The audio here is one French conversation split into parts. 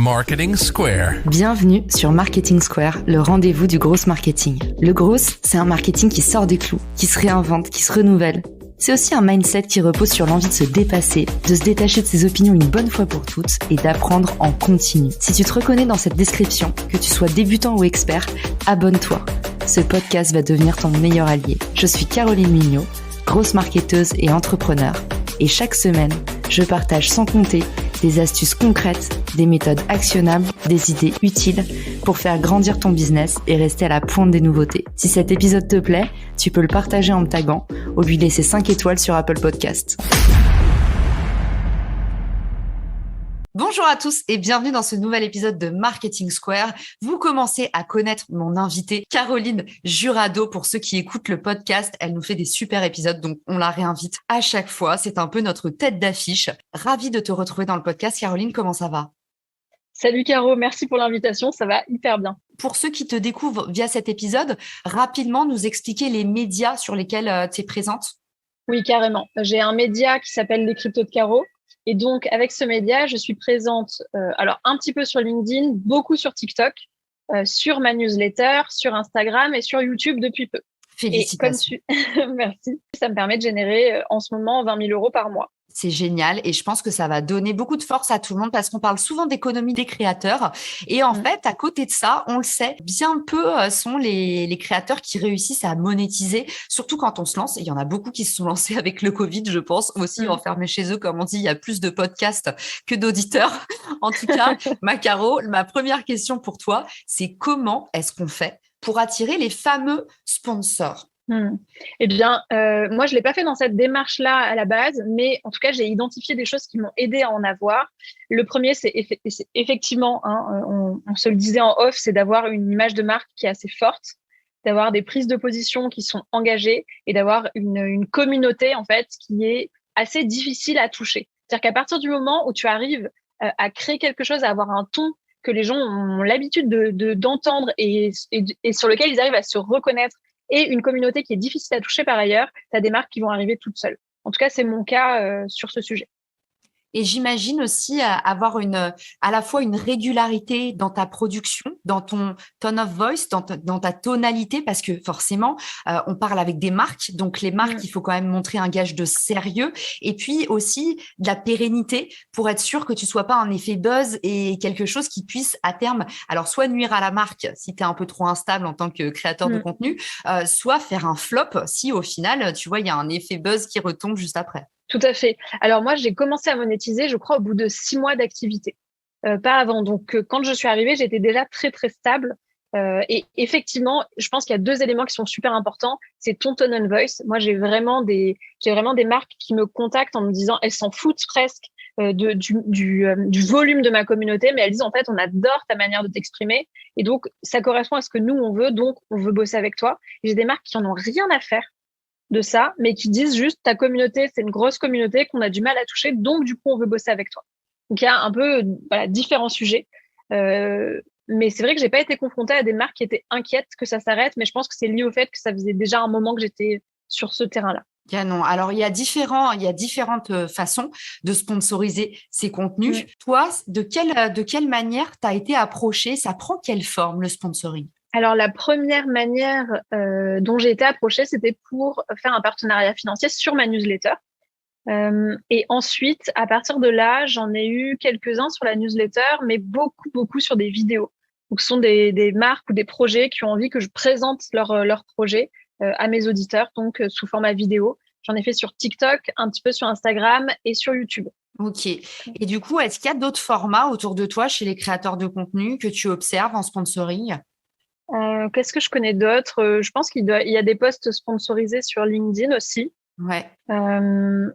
Marketing Square. Bienvenue sur Marketing Square, le rendez-vous du growth marketing. Le growth, c'est un marketing qui sort des clous, qui se réinvente, qui se renouvelle. C'est aussi un mindset qui repose sur l'envie de se dépasser, de se détacher de ses opinions une bonne fois pour toutes et d'apprendre en continu. Si tu te reconnais dans cette description, que tu sois débutant ou expert, abonne-toi. Ce podcast va devenir ton meilleur allié. Je suis Caroline Mignot, grosse marketeuse et entrepreneur. Et chaque semaine, je partage sans compter des astuces concrètes, des méthodes actionnables, des idées utiles pour faire grandir ton business et rester à la pointe des nouveautés. Si cet épisode te plaît, tu peux le partager en me taguant ou lui laisser 5 étoiles sur Apple Podcasts. Bonjour à tous et bienvenue dans ce nouvel épisode de Marketing Square. Vous commencez à connaître mon invitée Caroline Jurado. Pour ceux qui écoutent le podcast, elle nous fait des super épisodes, donc on la réinvite à chaque fois. C'est un peu notre tête d'affiche. Ravie de te retrouver dans le podcast. Caroline, comment ça va ? Salut Caro, merci pour l'invitation, ça va hyper bien. Pour ceux qui te découvrent via cet épisode, rapidement nous expliquer les médias sur lesquels tu es présente. Oui, carrément. J'ai un média qui s'appelle Les Cryptos de Caro. Et donc, avec ce média, je suis présente alors un petit peu sur LinkedIn, beaucoup sur TikTok, sur ma newsletter, sur Instagram et sur YouTube depuis peu. Félicitations. Merci. Ça me permet de générer en ce moment 20 000 € par mois. C'est génial et je pense que ça va donner beaucoup de force à tout le monde parce qu'on parle souvent d'économie des créateurs et en fait, à côté de ça, on le sait, bien peu sont les créateurs qui réussissent à monétiser, surtout quand on se lance. Et il y en a beaucoup qui se sont lancés avec le Covid, je pense, aussi enfermés chez eux. Comme on dit, il y a plus de podcasts que d'auditeurs. En tout cas, Caro, ma première question pour toi, c'est comment est-ce qu'on fait pour attirer les fameux sponsors ? Eh bien, moi, je l'ai pas fait dans cette démarche-là à la base, mais en tout cas, j'ai identifié des choses qui m'ont aidé à en avoir. Le premier, c'est effectivement, on se le disait en off, c'est d'avoir une image de marque qui est assez forte, d'avoir des prises de position qui sont engagées et d'avoir une communauté, en fait, qui est assez difficile à toucher. C'est-à-dire qu'à partir du moment où tu arrives à créer quelque chose, à avoir un ton que les gens ont l'habitude d'entendre et sur lequel ils arrivent à se reconnaître, et une communauté qui est difficile à toucher par ailleurs, tu as des marques qui vont arriver toutes seules. En tout cas, c'est mon cas sur ce sujet. Et j'imagine aussi avoir à la fois une régularité dans ta production, dans ton tone of voice, dans ta tonalité, parce que forcément, on parle avec des marques. Donc, les marques, il faut quand même montrer un gage de sérieux. Et puis aussi de la pérennité pour être sûr que tu sois pas un effet buzz et quelque chose qui puisse à terme, alors soit nuire à la marque si tu es un peu trop instable en tant que créateur de contenu, soit faire un flop si au final, tu vois, il y a un effet buzz qui retombe juste après. Tout à fait. Alors moi, j'ai commencé à monétiser, je crois, au bout de 6 mois d'activité, pas avant. Donc, quand je suis arrivée, j'étais déjà très, très stable. Et effectivement, je pense qu'il y a 2 éléments qui sont super importants. C'est ton tone and voice. Moi, j'ai vraiment des marques qui me contactent en me disant, elles s'en foutent presque du volume de ma communauté, mais elles disent, en fait, on adore ta manière de t'exprimer. Et donc, ça correspond à ce que nous, on veut. Donc, on veut bosser avec toi. Et j'ai des marques qui en ont rien à faire de ça, mais qui disent juste ta communauté, c'est une grosse communauté qu'on a du mal à toucher, donc du coup on veut bosser avec toi. Donc il y a un peu différents sujets, mais c'est vrai que j'ai pas été confrontée à des marques qui étaient inquiètes que ça s'arrête, mais je pense que c'est lié au fait que ça faisait déjà un moment que j'étais sur ce terrain-là. Canon. Alors, il y a différentes façons de sponsoriser ces contenus. Toi, de quelle manière tu as été approchée ? Ça prend quelle forme, le sponsoring ? Alors, la première manière dont j'ai été approchée, c'était pour faire un partenariat financier sur ma newsletter. Et ensuite, à partir de là, j'en ai eu quelques-uns sur la newsletter, mais beaucoup sur des vidéos. Donc, ce sont des marques ou des projets qui ont envie que je présente leur projet à mes auditeurs, donc sous format vidéo. J'en ai fait sur TikTok, un petit peu sur Instagram et sur YouTube. Ok. Et du coup, est-ce qu'il y a d'autres formats autour de toi chez les créateurs de contenu que tu observes en sponsoring ? Qu'est-ce que je connais d'autre ? Je pense qu'il y a des posts sponsorisés sur LinkedIn aussi. Ouais.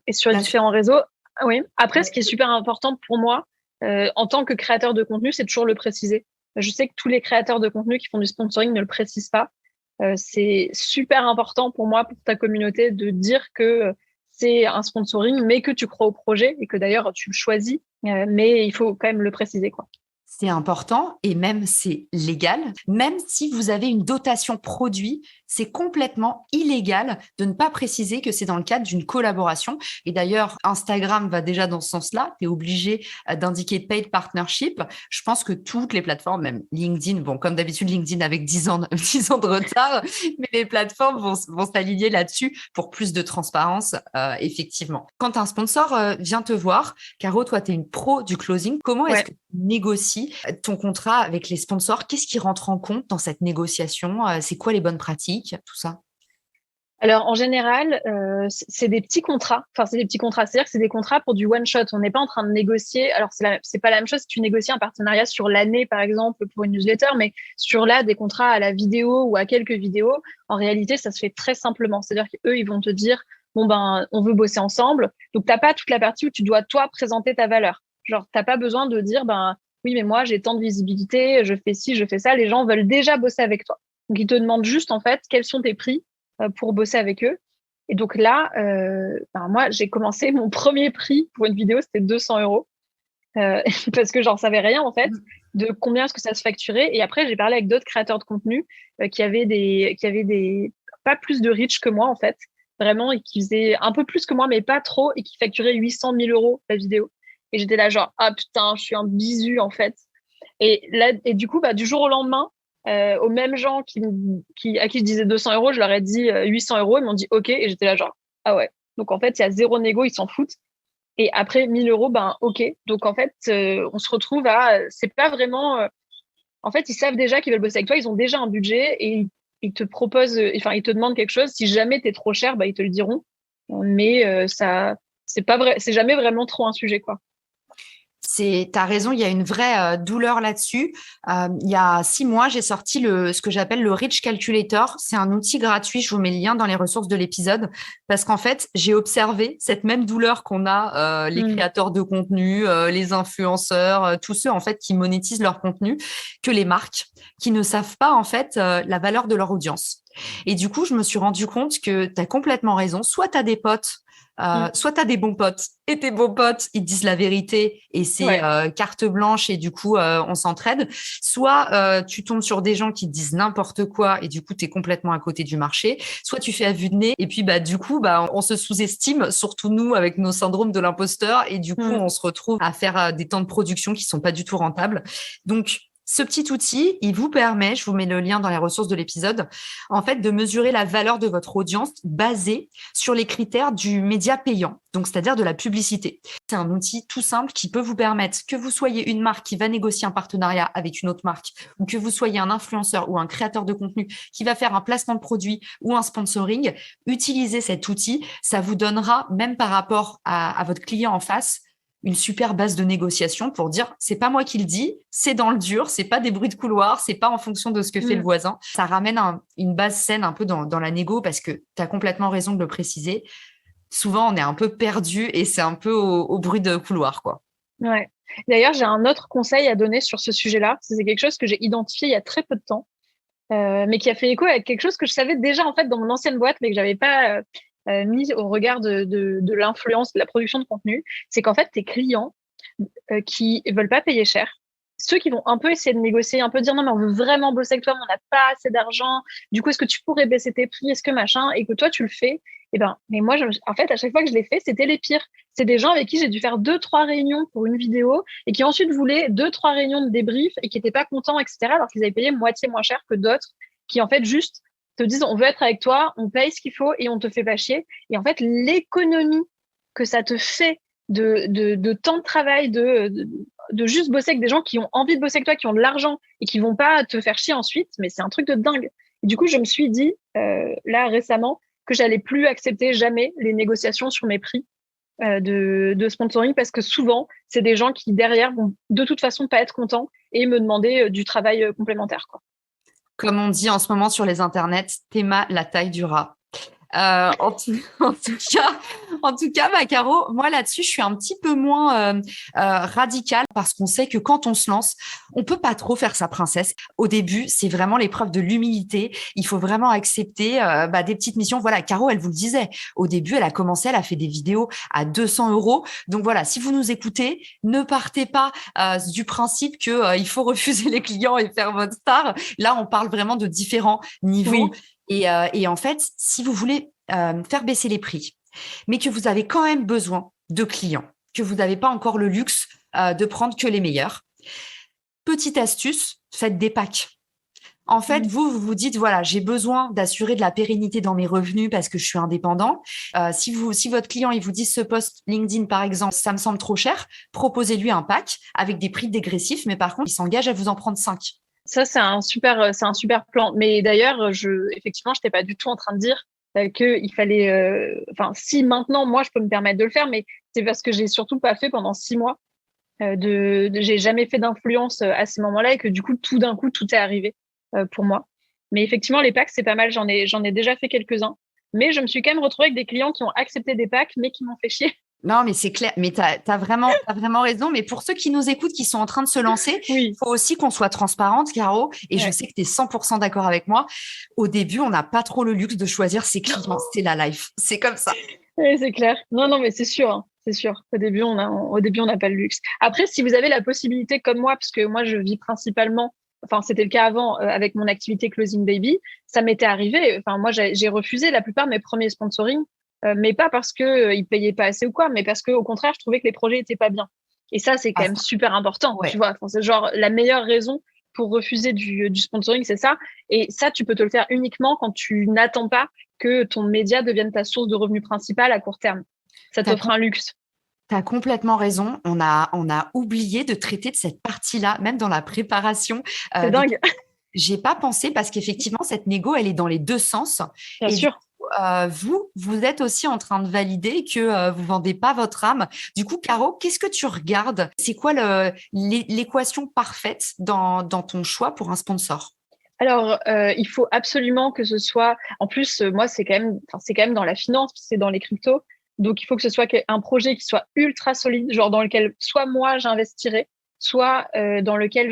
Et sur différents réseaux. Oui. Après, ce qui est super important pour moi, en tant que créateur de contenu, c'est toujours le préciser. Je sais que tous les créateurs de contenu qui font du sponsoring ne le précisent pas. C'est super important pour moi, pour ta communauté, de dire que c'est un sponsoring, mais que tu crois au projet et que d'ailleurs tu le choisis. Mais il faut quand même le préciser, quoi. C'est important et même c'est légal. Même si vous avez une dotation produit, c'est complètement illégal de ne pas préciser que c'est dans le cadre d'une collaboration. Et d'ailleurs, Instagram va déjà dans ce sens-là. Tu es obligé d'indiquer paid partnership. Je pense que toutes les plateformes, même LinkedIn, bon, comme d'habitude, LinkedIn avec 10 ans, 10 ans de retard, mais les plateformes vont s'aligner là-dessus pour plus de transparence, effectivement. Quand un sponsor vient te voir, Caro, toi, tu es une pro du closing. Comment est-ce que tu négocies ton contrat avec les sponsors? Qu'est-ce qui rentre en compte dans cette négociation? C'est quoi les bonnes pratiques, tout ça? Alors, en général, c'est des petits contrats. Enfin, c'est des petits contrats. C'est-à-dire que c'est des contrats pour du one shot. On n'est pas en train de négocier. Alors, c'est pas la même chose si tu négocies un partenariat sur l'année, par exemple, pour une newsletter, mais sur là, des contrats à la vidéo ou à quelques vidéos. En réalité, ça se fait très simplement. C'est-à-dire qu'eux, ils vont te dire, bon, ben, on veut bosser ensemble. Donc, t'as pas toute la partie où tu dois, toi, présenter ta valeur. Genre, t'as pas besoin de dire, ben, oui, mais moi, j'ai tant de visibilité, je fais ci, je fais ça. Les gens veulent déjà bosser avec toi. Donc, ils te demandent juste, en fait, quels sont tes prix pour bosser avec eux. Et donc là, moi, j'ai commencé mon premier prix pour une vidéo, c'était 200 euros. Parce que j'en savais rien, en fait, de combien est-ce que ça se facturait. Et après, j'ai parlé avec d'autres créateurs de contenu qui avaient pas plus de reach que moi, en fait, vraiment, et qui faisaient un peu plus que moi, mais pas trop, et qui facturaient 800 000 euros la vidéo. Et j'étais là, genre, ah putain, je suis un bisu, en fait. Et là, et du coup, du jour au lendemain, aux mêmes gens à qui je disais 200 euros, je leur ai dit 800 euros. Ils m'ont dit OK. Et j'étais là, genre, ah ouais. Donc, en fait, il y a zéro négo, ils s'en foutent. Et après 1000 euros, ben, OK. Donc, en fait, on se retrouve c'est pas vraiment, en fait, ils savent déjà qu'ils veulent bosser avec toi. Ils ont déjà un budget et ils te proposent, enfin, ils te demandent quelque chose. Si jamais t'es trop cher, bah, ils te le diront. Mais c'est pas vrai, c'est jamais vraiment trop un sujet, quoi. T'as raison, il y a une vraie douleur là-dessus. Il y a 6 mois, j'ai sorti ce que j'appelle le Reach Calculator. C'est un outil gratuit. Je vous mets le lien dans les ressources de l'épisode parce qu'en fait, j'ai observé cette même douleur qu'on a les créateurs de contenu, les influenceurs, tous ceux en fait qui monétisent leur contenu, que les marques qui ne savent pas en fait la valeur de leur audience. Et du coup, je me suis rendu compte que tu as complètement raison. Soit tu as des potes soit tu as des bons potes et tes bons potes, ils te disent la vérité et c'est carte blanche et du coup, on s'entraide. Soit tu tombes sur des gens qui te disent n'importe quoi et du coup, tu es complètement à côté du marché. Soit tu fais à vue de nez et puis du coup, on se sous-estime, surtout nous avec nos syndromes de l'imposteur et du coup, on se retrouve à faire des temps de production qui sont pas du tout rentables. Donc, ce petit outil, il vous permet, je vous mets le lien dans les ressources de l'épisode, en fait, de mesurer la valeur de votre audience basée sur les critères du média payant, donc c'est-à-dire de la publicité. C'est un outil tout simple qui peut vous permettre, que vous soyez une marque qui va négocier un partenariat avec une autre marque, ou que vous soyez un influenceur ou un créateur de contenu qui va faire un placement de produit ou un sponsoring, utilisez cet outil, ça vous donnera, même par rapport à votre client en face, une super base de négociation pour dire c'est pas moi qui le dis, c'est dans le dur, c'est pas des bruits de couloir, c'est pas en fonction de ce que fait le voisin. Ça ramène une base saine un peu dans la négo parce que tu as complètement raison de le préciser. Souvent, on est un peu perdu et c'est un peu au bruit de couloir, quoi. Ouais. D'ailleurs, j'ai un autre conseil à donner sur ce sujet-là. C'est quelque chose que j'ai identifié il y a très peu de temps, mais qui a fait écho avec quelque chose que je savais déjà en fait dans mon ancienne boîte, mais que j'avais pas mis au regard de l'influence de la production de contenu. C'est qu'en fait, tes clients qui veulent pas payer cher, ceux qui vont un peu essayer de négocier, un peu dire non, mais on veut vraiment bosser avec toi, mais on n'a pas assez d'argent. Du coup, est-ce que tu pourrais baisser tes prix? Est-ce que machin? Et que toi, tu le fais. Eh ben, mais moi, en fait, à chaque fois que je l'ai fait, c'était les pires. C'est des gens avec qui j'ai dû faire 2-3 réunions pour une vidéo et qui ensuite voulaient 2-3 réunions de débrief et qui étaient pas contents, etc. Alors qu'ils avaient payé moitié moins cher que d'autres qui, en fait, juste te disent on veut être avec toi, on paye ce qu'il faut et on te fait pas chier. Et en fait, l'économie que ça te fait de temps de travail, de juste bosser avec des gens qui ont envie de bosser avec toi, qui ont de l'argent et qui vont pas te faire chier ensuite, mais c'est un truc de dingue. Et du coup, je me suis dit, là, récemment, que j'allais plus accepter jamais les négociations sur mes prix de sponsoring parce que souvent, c'est des gens qui, derrière, vont de toute façon pas être contents et me demander du travail complémentaire, quoi. Comme on dit en ce moment sur les internets, Théma, la taille du rat. En tout cas, Caro, moi là-dessus, je suis un petit peu moins radicale parce qu'on sait que quand on se lance, on peut pas trop faire sa princesse. Au début, c'est vraiment l'épreuve de l'humilité. Il faut vraiment accepter des petites missions. Voilà, Caro, elle vous le disait. Au début, elle a commencé, elle a fait des vidéos à 200 euros. Donc voilà, si vous nous écoutez, ne partez pas du principe que il faut refuser les clients et faire votre star. Là, on parle vraiment de différents niveaux. Oui, Et en fait, si vous voulez faire baisser les prix, mais que vous avez quand même besoin de clients, que vous n'avez pas encore le luxe de prendre que les meilleurs, petite astuce, faites des packs. En fait, vous dites, voilà, j'ai besoin d'assurer de la pérennité dans mes revenus parce que je suis indépendant. Si votre client, il vous dit ce post LinkedIn, par exemple, ça me semble trop cher, proposez-lui un pack avec des prix dégressifs, mais par contre, il s'engage à vous en prendre 5. ça c'est un super plan. Mais d'ailleurs, effectivement, je n'étais pas du tout en train de dire qu'il fallait. Enfin, si maintenant, moi, je peux me permettre de le faire, mais c'est parce que j'ai surtout pas fait pendant 6 mois. J'ai jamais fait d'influence à ce moment-là et que du coup, tout d'un coup, tout est arrivé pour moi. Mais effectivement, les packs, c'est pas mal. J'en ai déjà fait quelques-uns. Mais je me suis quand même retrouvée avec des clients qui ont accepté des packs, mais qui m'ont fait chier. Non, mais c'est clair. Mais t'as vraiment raison. Mais pour ceux qui nous écoutent, qui sont en train de se lancer, il Oui, faut aussi qu'on soit transparente, Caro. Et je ouais. sais que tu es 100% d'accord avec moi. Au début, on n'a pas trop le luxe de choisir ses clients. C'est la life. C'est comme ça. Oui, c'est clair. Non, non, mais c'est sûr, hein, c'est sûr. Au début, on n'a pas le luxe. Après, si vous avez la possibilité, comme moi, parce que moi, je vis principalement, enfin, c'était le cas avant, avec mon activité Closing Baby, ça m'était arrivé. Enfin, moi, j'ai refusé la plupart de mes premiers sponsoring, mais pas parce que ils payaient pas assez ou quoi, mais parce que, au contraire, je trouvais que les projets étaient pas bien. Et ça, c'est quand Ah, même super important, tu ouais. vois. Enfin, c'est genre la meilleure raison pour refuser du sponsoring, c'est ça. Et ça, tu peux te le faire uniquement quand tu n'attends pas que ton média devienne ta source de revenus principale à court terme. Ça T'as t'offre un luxe. T'as complètement raison. On a oublié de traiter de cette partie-là, même dans la préparation. C'est Donc, dingue, j'ai pas pensé parce qu'effectivement, cette négo, elle est dans les deux sens. bien Et du sûr. coup, vous êtes aussi en train de valider que vous vendez pas votre âme. Du coup, Caro, qu'est-ce que tu regardes? C'est quoi l'équation parfaite dans ton choix pour un sponsor? Alors, il faut absolument que ce soit. En plus, moi, c'est quand même dans la finance, c'est dans les cryptos. Donc, il faut que ce soit un projet qui soit ultra solide, genre dans lequel soit moi j'investirais, soit dans lequel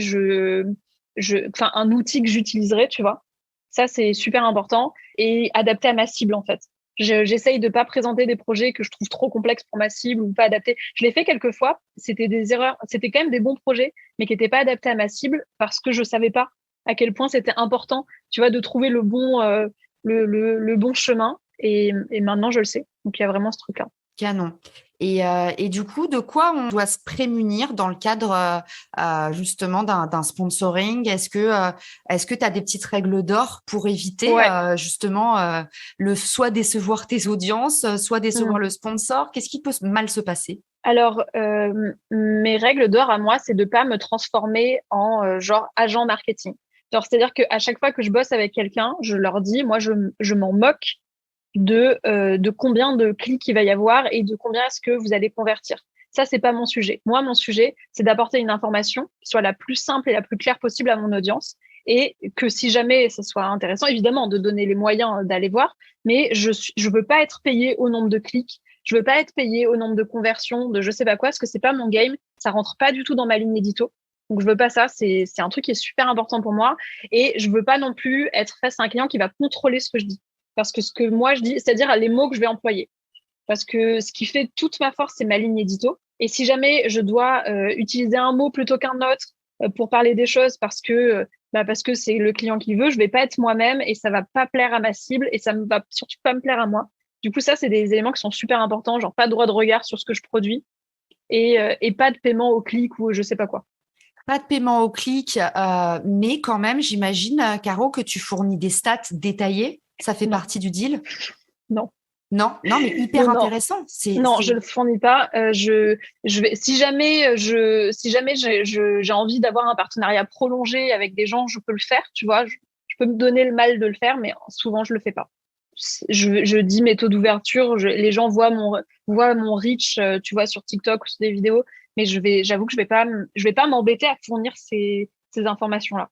enfin, un outil que j'utiliserais, tu vois. Ça, c'est super important et adapté à ma cible, en fait. J'essaye de pas présenter des projets que je trouve trop complexes pour ma cible ou pas adaptés. Je l'ai fait quelques fois. C'était des erreurs. C'était quand même des bons projets, mais qui n'étaient pas adaptés à ma cible parce que je savais pas à quel point c'était important, tu vois, de trouver le bon chemin. Et maintenant, je le sais. Donc, il y a vraiment ce truc-là. Canon. Et du coup, de quoi on doit se prémunir dans le cadre justement d'un sponsoring? Est-ce que tu as des petites règles d'or pour éviter Ouais. justement soit décevoir tes audiences, soit décevoir Mm. le sponsor? Qu'est-ce qui peut mal se passer? Alors, mes règles d'or à moi, c'est de pas me transformer en genre agent marketing. Genre, c'est-à-dire qu'à chaque fois que je bosse avec quelqu'un, je leur dis, moi, je m'en moque de combien de clics il va y avoir et de combien est-ce que vous allez convertir. Ça, c'est pas mon sujet. Moi, mon sujet, c'est d'apporter une information qui soit la plus simple et la plus claire possible à mon audience et que si jamais ça soit intéressant, évidemment, de donner les moyens d'aller voir, mais je veux pas être payé au nombre de clics, je veux pas être payé au nombre de conversions, de je sais pas quoi, parce que c'est pas mon game, ça rentre pas du tout dans ma ligne édito. Donc, je veux pas ça. C'est un truc qui est super important pour moi. Et je veux pas non plus être face à un client qui va contrôler ce que je dis. Parce que ce que moi je dis, c'est-à-dire les mots que je vais employer. Parce que ce qui fait toute ma force, c'est ma ligne édito. Et si jamais je dois utiliser un mot plutôt qu'un autre pour parler des choses parce que c'est le client qui veut, je vais pas être moi-même et ça va pas plaire à ma cible et ça ne va surtout pas me plaire à moi. Du coup, ça, c'est des éléments qui sont super importants, genre pas de droit de regard sur ce que je produis et pas de paiement au clic ou je sais pas quoi. Pas de paiement au clic, mais quand même, j'imagine, Caro, que tu fournis des stats détaillées. Ça fait Non, partie du deal? non, Non, non, mais hyper non, non. intéressant. Non, je le fournis pas. Je vais, si jamais j'ai envie d'avoir un partenariat prolongé avec des gens, je peux le faire, tu vois. Je peux me donner le mal de le faire, mais souvent je le fais pas. Je dis mes taux d'ouverture, les gens voient mon reach, tu vois, sur TikTok ou sur des vidéos, mais j'avoue que je vais pas m'embêter à fournir ces informations-là.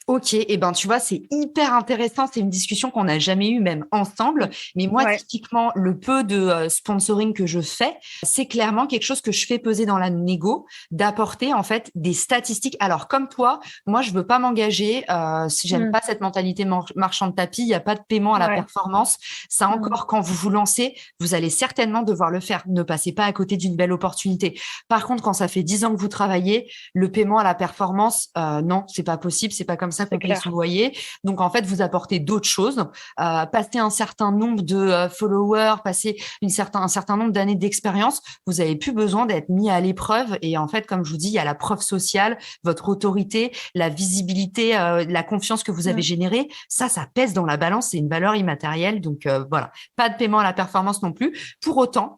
Ok, et ben tu vois, c'est hyper intéressant. C'est une discussion qu'on n'a jamais eue même ensemble. Mais moi, Ouais. typiquement, le peu de sponsoring que je fais, c'est clairement quelque chose que je fais peser dans la négo, d'apporter en fait des statistiques. Alors comme toi, moi, je veux pas m'engager. Si j'aime Mm. pas cette mentalité marchand de tapis, il y a pas de paiement à la Ouais. performance. Ça Mm. encore, quand vous vous lancez, vous allez certainement devoir le faire. Ne passez pas à côté d'une belle opportunité. Par contre, quand ça fait 10 ans que vous travaillez, le paiement à la performance, non, c'est pas possible. C'est pas comme ça C'est qu'on paye son clair. loyer. Donc, en fait, vous apportez d'autres choses. Passer un certain nombre de followers, passer un certain nombre d'années d'expérience, vous avez plus besoin d'être mis à l'épreuve. Et en fait, comme je vous dis, il y a la preuve sociale, votre autorité, la visibilité, la confiance que vous avez Mm. générée. Ça pèse dans la balance. C'est une valeur immatérielle. Donc, voilà. Pas de paiement à la performance non plus. Pour autant,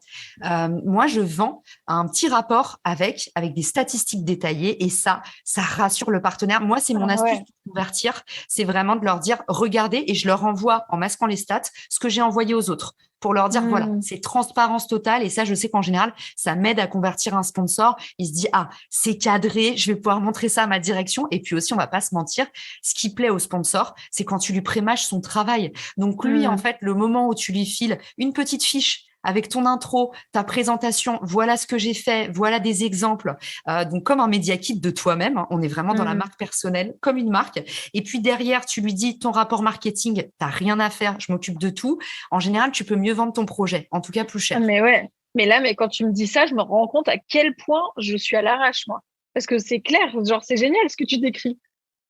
moi, je vends un petit rapport avec des statistiques détaillées et ça rassure le partenaire. Moi, c'est mon Ah astuce ouais. pour convertir, c'est vraiment de leur dire, regardez, et je leur envoie en masquant les stats ce que j'ai envoyé aux autres pour leur dire, voilà, Mm. c'est transparence totale. Et ça, je sais qu'en général, ça m'aide à convertir un sponsor. Il se dit, ah, c'est cadré, je vais pouvoir montrer ça à ma direction. Et puis aussi, on va pas se mentir, ce qui plaît au sponsor, c'est quand tu lui prémâches son travail. Donc lui, en Mm. fait, le moment où tu lui files une petite fiche avec ton intro, ta présentation, voilà ce que j'ai fait, voilà des exemples. Donc, comme un média kit de toi-même, hein, on est vraiment dans la Mm. marque personnelle, comme une marque. Et puis derrière, tu lui dis ton rapport marketing, t'as rien à faire, je m'occupe de tout. En général, tu peux mieux vendre ton projet, en tout cas plus Ah, cher. mais ouais. Mais là, mais quand tu me dis ça, je me rends compte à quel point je suis à l'arrache, moi. Parce que c'est clair, genre, c'est génial ce que tu décris.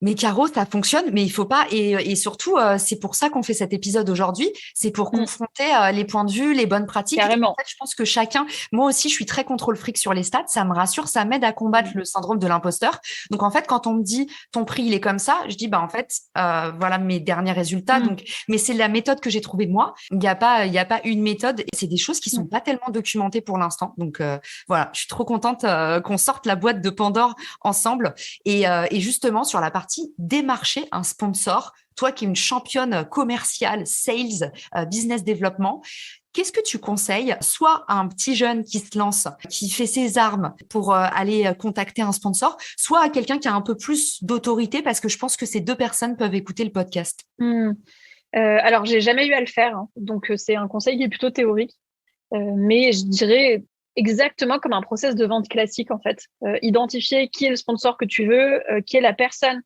Mais Caro, ça fonctionne, mais il faut pas. Et surtout, c'est pour ça qu'on fait cet épisode aujourd'hui. C'est pour Mm. confronter les points de vue, les bonnes pratiques. Et en Carrément. fait, je pense que chacun, moi aussi, je suis très contre le fric sur les stats. Ça me rassure, ça m'aide à combattre Mm. le syndrome de l'imposteur. Donc, en fait, quand on me dit ton prix, il est comme ça, je dis, bah, en fait, voilà mes derniers résultats. Mm. Donc, mais c'est la méthode que j'ai trouvée moi. Il y a pas une méthode. Et c'est des choses qui sont Mm. pas tellement documentées pour l'instant. Donc, voilà, je suis trop contente qu'on sorte la boîte de Pandore ensemble. Et justement, sur la partie démarcher un sponsor, toi qui es une championne commerciale, sales, business développement, qu'est-ce que tu conseilles, soit à un petit jeune qui se lance, qui fait ses armes pour aller contacter un sponsor, soit à quelqu'un qui a un peu plus d'autorité, parce que je pense que ces deux personnes peuvent écouter le podcast. Mm. Alors, j'ai jamais eu à le faire, hein. Donc c'est un conseil qui est plutôt théorique. Mais je dirais exactement comme un process de vente classique, en fait. Identifier qui est le sponsor que tu veux, qui est la personne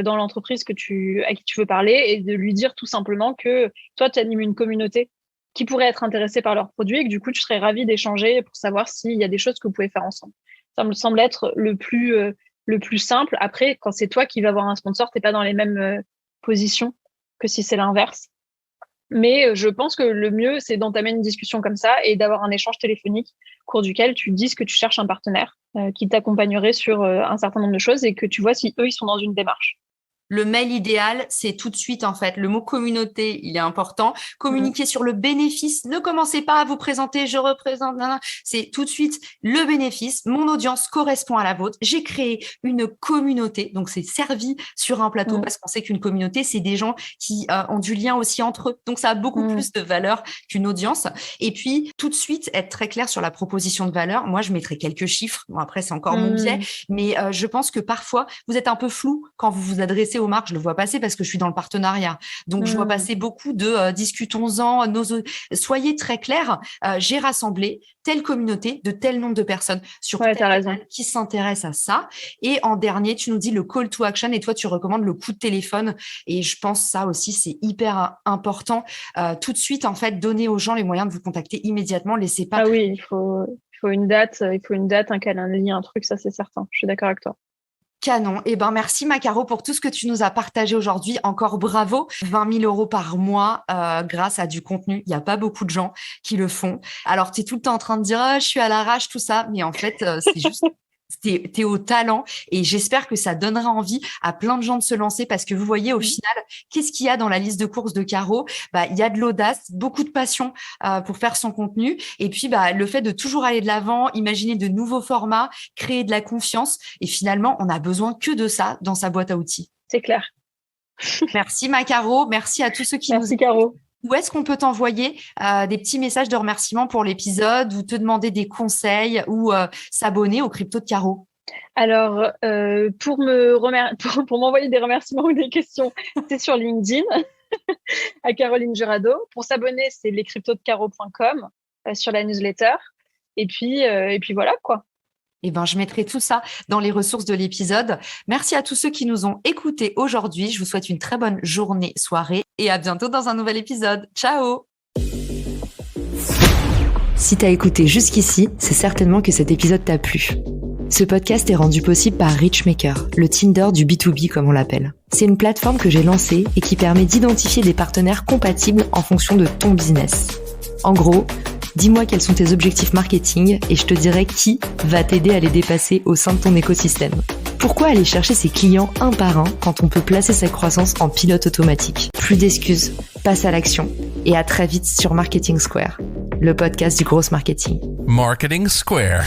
dans l'entreprise à qui tu veux parler, et de lui dire tout simplement que toi, tu animes une communauté qui pourrait être intéressée par leurs produits et que du coup, tu serais ravi d'échanger pour savoir s'il y a des choses que vous pouvez faire ensemble. Ça me semble être le plus simple. Après, quand c'est toi qui vas avoir un sponsor, t'es pas dans les mêmes positions que si c'est l'inverse. Mais je pense que le mieux, c'est d'entamer une discussion comme ça et d'avoir un échange téléphonique au cours duquel tu dis que tu cherches un partenaire qui t'accompagnerait sur un certain nombre de choses et que tu vois si eux, ils sont dans une démarche. Le mail idéal, c'est tout de suite, en fait. Le mot communauté, il est important. Mm. Communiquer sur le bénéfice. Ne commencez pas à vous présenter, je représente. C'est tout de suite le bénéfice. Mon audience correspond à la vôtre. J'ai créé une communauté. Donc, c'est servi sur un plateau Mm. parce qu'on sait qu'une communauté, c'est des gens qui ont du lien aussi entre eux. Donc, ça a beaucoup Mm. plus de valeur qu'une audience. Et puis, tout de suite, être très clair sur la proposition de valeur. Moi, je mettrai quelques chiffres. Bon, après, c'est encore mon biais. Mm. Mais je pense que parfois, vous êtes un peu flou quand vous vous adressez aux marques. Je le vois passer parce que je suis dans le partenariat. Donc, je vois Mm. passer beaucoup de discutons-en. Soyez très clairs. J'ai rassemblé telle communauté de tel nombre de personnes sur Ouais, tel t'as raison. canal qui s'intéressent à ça. Et en dernier, tu nous dis le call to action et toi, tu recommandes le coup de téléphone. Et je pense ça aussi, c'est hyper important. Tout de suite, en fait, donner aux gens les moyens de vous contacter immédiatement. Laissez pas Ah oui, il faut une date, un calendrier, un truc, ça c'est certain. Je suis d'accord avec toi. Canon. Eh ben, merci, Macaro, pour tout ce que tu nous as partagé aujourd'hui. Encore bravo. 20 000 € par mois grâce à du contenu. Il n'y a pas beaucoup de gens qui le font. Alors, tu es tout le temps en train de dire, ah, je suis à l'arrache, tout ça. Mais en fait, c'est juste, t'es au talent et j'espère que ça donnera envie à plein de gens de se lancer parce que vous voyez, au Mm. final, qu'est-ce qu'il y a dans la liste de courses de Caro? Bah, il y a de l'audace, beaucoup de passion pour faire son contenu et puis bah, le fait de toujours aller de l'avant, imaginer de nouveaux formats, créer de la confiance et finalement, on a besoin que de ça dans sa boîte à outils. C'est clair. Merci Macaro, merci à tous ceux qui nous Merci, écoutent. Caro. Où est-ce qu'on peut t'envoyer des petits messages de remerciement pour l'épisode ou te demander des conseils ou s'abonner au Crypto de Caro? Alors, pour m'envoyer des remerciements ou des questions, c'est sur LinkedIn, à Caroline Jurado. Pour s'abonner, c'est lescryptodecaro.com sur la newsletter. Et puis voilà, quoi. Eh ben, je mettrai tout ça dans les ressources de l'épisode. Merci à tous ceux qui nous ont écoutés aujourd'hui. Je vous souhaite une très bonne journée, soirée et à bientôt dans un nouvel épisode. Ciao! Si t'as écouté jusqu'ici, c'est certainement que cet épisode t'a plu. Ce podcast est rendu possible par Richmaker, le Tinder du B2B comme on l'appelle. C'est une plateforme que j'ai lancée et qui permet d'identifier des partenaires compatibles en fonction de ton business. En gros, dis-moi quels sont tes objectifs marketing et je te dirai qui va t'aider à les dépasser au sein de ton écosystème. Pourquoi aller chercher ses clients un par un quand on peut placer sa croissance en pilote automatique? Plus d'excuses, passe à l'action et à très vite sur Marketing Square, le podcast du gros marketing. Marketing Square.